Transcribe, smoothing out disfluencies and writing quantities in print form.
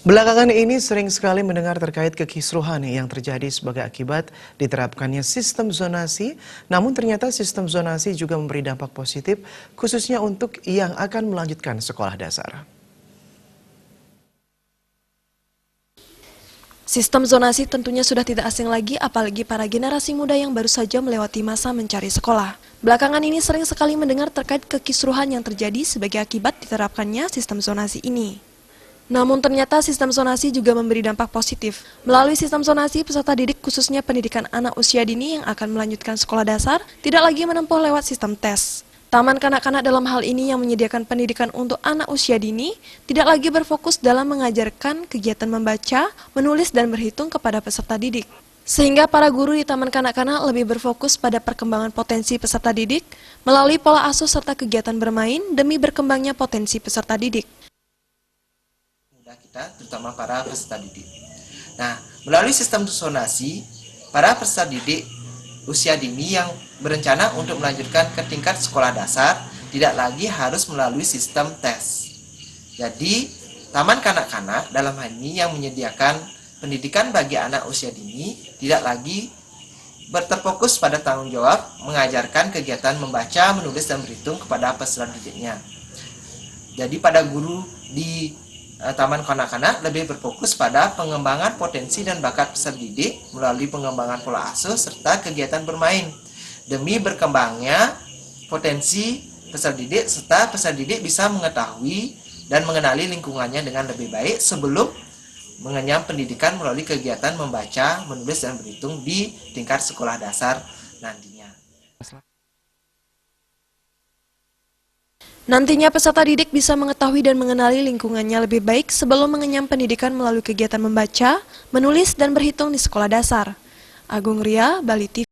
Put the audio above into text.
Belakangan ini sering sekali mendengar terkait kekisruhan yang terjadi sebagai akibat diterapkannya sistem zonasi, namun ternyata sistem zonasi juga memberi dampak positif khususnya untuk yang akan melanjutkan sekolah dasar. Sistem zonasi tentunya sudah tidak asing lagi, apalagi para generasi muda yang baru saja melewati masa mencari sekolah. Belakangan ini sering sekali mendengar terkait kekisruhan yang terjadi sebagai akibat diterapkannya sistem zonasi ini. Namun ternyata sistem zonasi juga memberi dampak positif. Melalui sistem zonasi, peserta didik khususnya pendidikan anak usia dini yang akan melanjutkan sekolah dasar tidak lagi menempuh lewat sistem tes. Taman kanak-kanak dalam hal ini yang menyediakan pendidikan untuk anak usia dini tidak lagi berfokus dalam mengajarkan kegiatan membaca, menulis, dan berhitung kepada peserta didik. Sehingga para guru di Taman Kanak-kanak lebih berfokus pada perkembangan potensi peserta didik melalui pola asuh serta kegiatan bermain demi berkembangnya potensi peserta didik. Kita, terutama para peserta didik. Nah, melalui sistem zonasi, para peserta didik usia dini yang berencana untuk melanjutkan ke tingkat sekolah dasar tidak lagi harus melalui sistem tes. Jadi, Taman Kanak-kanak dalam hal ini yang menyediakan pendidikan bagi anak usia dini tidak lagi berterfokus pada tanggung jawab mengajarkan kegiatan membaca, menulis, dan berhitung kepada peserta didiknya. Jadi pada guru di Taman Kanak-kanak lebih berfokus pada pengembangan potensi dan bakat peserta didik melalui pengembangan pola asuh serta kegiatan bermain demi berkembangnya potensi peserta didik serta peserta didik bisa mengetahui dan mengenali lingkungannya dengan lebih baik sebelum mengenyam pendidikan melalui kegiatan membaca, menulis, dan berhitung di tingkat sekolah dasar nantinya. Nantinya peserta didik bisa mengetahui dan mengenali lingkungannya lebih baik sebelum mengenyam pendidikan melalui kegiatan membaca, menulis, dan berhitung di sekolah dasar. Agung Ria, Bali TV.